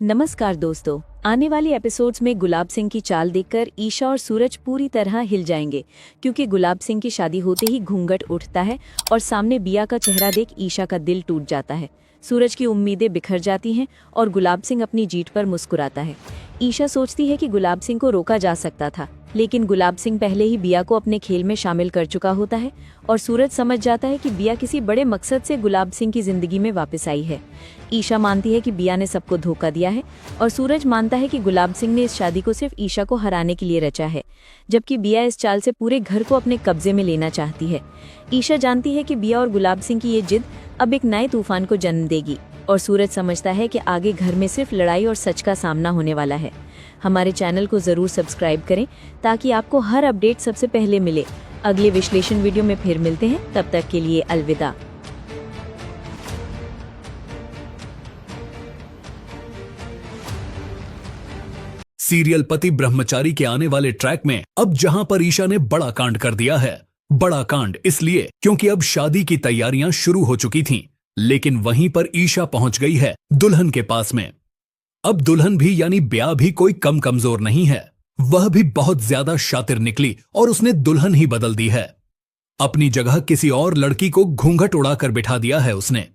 नमस्कार दोस्तों। आने वाली एपिसोड्स में गुलाब सिंह की चाल देखकर ईशा और सूरज पूरी तरह हिल जाएंगे, क्योंकि गुलाब सिंह की शादी होते ही घूंघट उठता है और सामने बिया का चेहरा देख ईशा का दिल टूट जाता है। सूरज की उम्मीदें बिखर जाती हैं और गुलाब सिंह अपनी जीत पर मुस्कुराता है। ईशा सोचती है कि गुलाब सिंह को रोका जा सकता था, लेकिन गुलाब सिंह पहले ही बिया को अपने खेल में शामिल कर चुका होता है और सूरज समझ जाता है कि बिया किसी बड़े मकसद से गुलाब सिंह की जिंदगी में वापस आई है। ईशा मानती है कि बिया ने सबको धोखा दिया है और सूरज मानता है कि गुलाब सिंह ने इस शादी को सिर्फ ईशा को हराने के लिए रचा है, जबकि बिया इस चाल से पूरे घर को अपने कब्जे में लेना चाहती है। ईशा जानती है कि बिया और गुलाब सिंह की ये जिद अब एक नए तूफान को जन्म देगी और सूरज समझता है कि आगे घर में सिर्फ लड़ाई और सच का सामना होने वाला है। हमारे चैनल को जरूर सब्सक्राइब करें ताकि आपको हर अपडेट सबसे पहले मिले। अगले विश्लेषण वीडियो में फिर मिलते हैं, तब तक के लिए अलविदा। सीरियल पति ब्रह्मचारी के आने वाले ट्रैक में अब जहां पर ईशा ने बड़ा कांड कर दिया है। बड़ा कांड इसलिए क्योंकि अब शादी की तैयारियां शुरू हो चुकी थीं, लेकिन वहीं पर ईशा पहुंच गई है दुल्हन के पास में। अब दुल्हन भी यानी ब्याह भी कोई कम कमजोर नहीं है, वह भी बहुत ज्यादा शातिर निकली और उसने दुल्हन ही बदल दी है। अपनी जगह किसी और लड़की को घूंघट उड़ाकर बिठा दिया है उसने,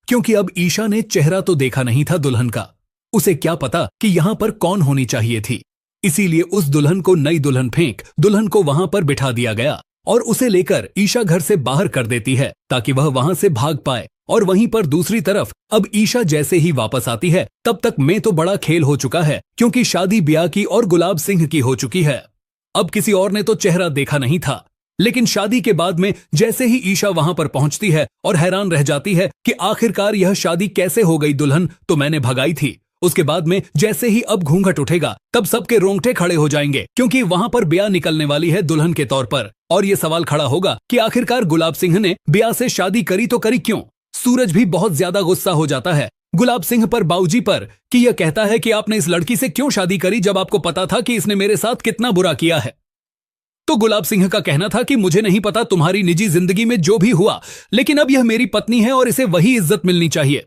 क्योंकि अब ईशा ने चेहरा तो देखा नहीं था दुल्हन का। उसे क्या पता कि यहां पर कौन होनी चाहिए थी, इसीलिए उस दुल्हन को नई दुल्हन फेंक दुल्हन को वहां पर बिठा दिया गया और उसे लेकर ईशा घर से बाहर कर देती है ताकि वह वहां से भाग पाए। और वहीं पर दूसरी तरफ अब ईशा जैसे ही वापस आती है तब तक में तो बड़ा खेल हो चुका है, क्योंकि शादी ब्याह की और गुलाब सिंह की हो चुकी है। अब किसी और ने तो चेहरा देखा नहीं था, लेकिन शादी के बाद में जैसे ही ईशा वहां पर पहुंचती है और हैरान रह जाती है कि आखिरकार यह शादी कैसे हो गई, दुल्हन तो मैंने भगाई थी। उसके बाद में जैसे ही अब घूंघट उठेगा तब सबके रोंगटे खड़े हो जाएंगे, क्योंकि वहां पर ब्याह निकलने वाली है दुल्हन के तौर पर। और ये सवाल खड़ा होगा कि आखिरकार गुलाब सिंह ने ब्याह से शादी करी तो करी क्यों। सूरज भी बहुत ज्यादा गुस्सा हो जाता है गुलाब सिंह पर, बाबूजी पर, कि यह कहता है कि आपने इस लड़की से क्यों शादी करी जब आपको पता था कि इसने मेरे साथ कितना बुरा किया है। तो गुलाब सिंह का कहना था कि मुझे नहीं पता तुम्हारी निजी जिंदगी में जो भी हुआ, लेकिन अब यह मेरी पत्नी है और इसे वही इज्जत मिलनी चाहिए।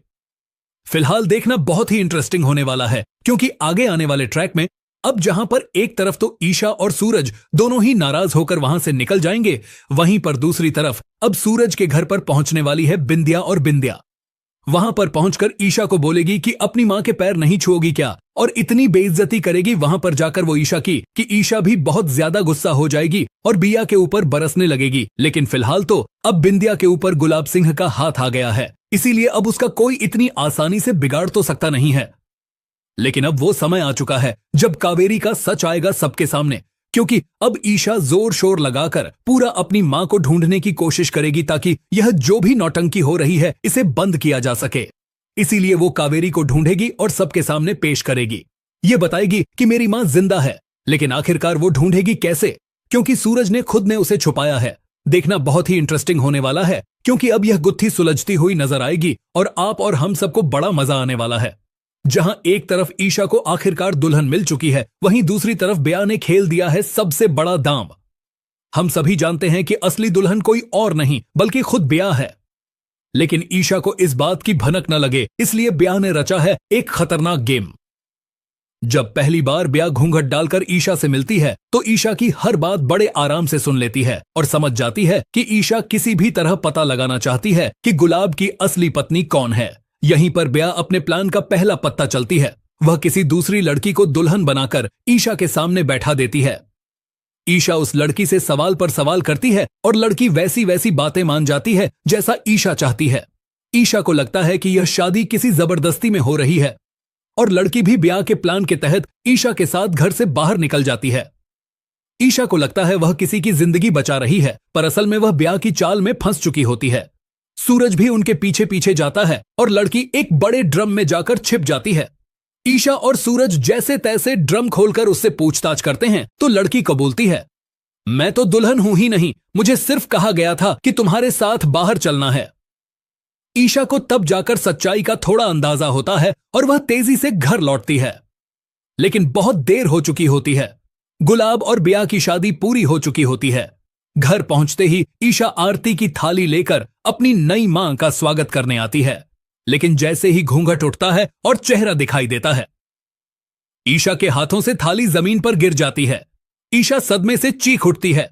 फिलहाल देखना बहुत ही इंटरेस्टिंग होने वाला है, क्योंकि आगे आने वाले ट्रैक में अब जहां पर एक तरफ तो ईशा और सूरज दोनों ही नाराज होकर वहां से निकल जाएंगे, वहीं पर दूसरी तरफ अब सूरज के घर पर पहुंचने वाली है बिंदिया। और बिंदिया वहां पर पहुंचकर ईशा को बोलेगी कि अपनी मां के पैर नहीं छुओगी क्या, और इतनी बेइज्जती करेगी वहां पर जाकर वो ईशा की कि ईशा भी बहुत ज्यादा गुस्सा हो जाएगी और बिया के ऊपर बरसने लगेगी। लेकिन फिलहाल तो अब बिंदिया के ऊपर गुलाब सिंह का हाथ आ गया है, इसीलिए अब उसका कोई इतनी आसानी से बिगाड़ तो सकता नहीं है। लेकिन अब वो समय आ चुका है जब कावेरी का सच आएगा सबके सामने, क्योंकि अब ईशा जोर शोर लगाकर पूरा अपनी मां को ढूंढने की कोशिश करेगी ताकि यह जो भी नौटंकी हो रही है इसे बंद किया जा सके। इसीलिए वो कावेरी को ढूंढेगी और सबके सामने पेश करेगी। ये बताएगी कि मेरी मां जिंदा है, लेकिन आखिरकार वो ढूंढेगी कैसे, क्योंकि सूरज ने खुद ने उसे छुपाया है। देखना बहुत ही इंटरेस्टिंग होने वाला है, क्योंकि अब यह गुत्थी सुलझती हुई नजर आएगी और आप और हम सबको बड़ा मजा आने वाला है। जहां एक तरफ ईशा को आखिरकार दुल्हन मिल चुकी है, वहीं दूसरी तरफ ब्याह ने खेल दिया है सबसे बड़ा दांव। हम सभी जानते हैं कि असली दुल्हन कोई और नहीं बल्कि खुद ब्याह है, लेकिन ईशा को इस बात की भनक न लगे, इसलिए ब्याह ने रचा है एक खतरनाक गेम। जब पहली बार ब्याह घूंघट डालकर ईशा से मिलती है तो ईशा की हर बात बड़े आराम से सुन लेती है और समझ जाती है कि ईशा किसी भी तरह पता लगाना चाहती है कि गुलाब की असली पत्नी कौन है। यहीं पर ब्याह अपने प्लान का पहला पत्ता चलती है। वह किसी दूसरी लड़की को दुल्हन बनाकर ईशा के सामने बैठा देती है। ईशा उस लड़की से सवाल पर सवाल करती है और लड़की वैसी वैसी बातें मान जाती है जैसा ईशा चाहती है। ईशा को लगता है कि यह शादी किसी जबरदस्ती में हो रही है और लड़की भी ब्याह के प्लान के तहत ईशा के साथ घर से बाहर निकल जाती है। ईशा को लगता है वह किसी की जिंदगी बचा रही है, पर असल में वह ब्याह की चाल में फंस चुकी होती है। सूरज भी उनके पीछे पीछे जाता है और लड़की एक बड़े ड्रम में जाकर छिप जाती है। ईशा और सूरज जैसे तैसे ड्रम खोलकर उससे पूछताछ करते हैं तो लड़की कबूलती है, मैं तो दुल्हन हूं ही नहीं, मुझे सिर्फ कहा गया था कि तुम्हारे साथ बाहर चलना है। ईशा को तब जाकर सच्चाई का थोड़ा अंदाजा होता है और वह तेजी से घर लौटती है, लेकिन बहुत देर हो चुकी होती है। गुलाब और ब्याह की शादी पूरी हो चुकी होती है। घर पहुंचते ही ईशा आरती की थाली लेकर अपनी नई मां का स्वागत करने आती है, लेकिन जैसे ही घूंघट उठता है और चेहरा दिखाई देता है ईशा के हाथों से थाली जमीन पर गिर जाती है। ईशा सदमे से चीख उठती है।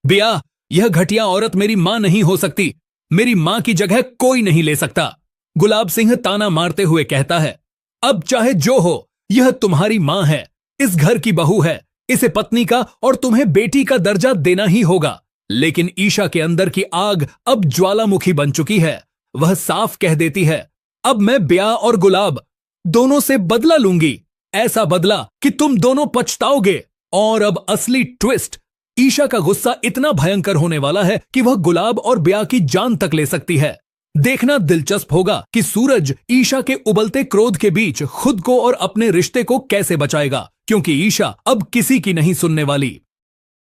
बिया, यह घटिया औरत मेरी मां नहीं हो सकती। मेरी मां की जगह कोई नहीं ले सकता। गुलाब सिंह ताना मारते हुए कहता है, अब चाहे जो हो, यह तुम्हारी मां है, इस घर की बहू है, इसे पत्नी का और तुम्हें बेटी का दर्जा देना ही होगा। लेकिन ईशा के अंदर की आग अब ज्वालामुखी बन चुकी है। वह साफ कह देती है, अब मैं बिया और गुलाब दोनों से बदला लूंगी, ऐसा बदला कि तुम दोनों पछताओगे। और अब असली ट्विस्ट, ईशा का गुस्सा इतना भयंकर होने वाला है कि वह गुलाब और बिया की जान तक ले सकती है। देखना दिलचस्प होगा कि सूरज ईशा के उबलते क्रोध के बीच खुद को और अपने रिश्ते को कैसे बचाएगा, क्योंकि ईशा अब किसी की नहीं सुनने वाली।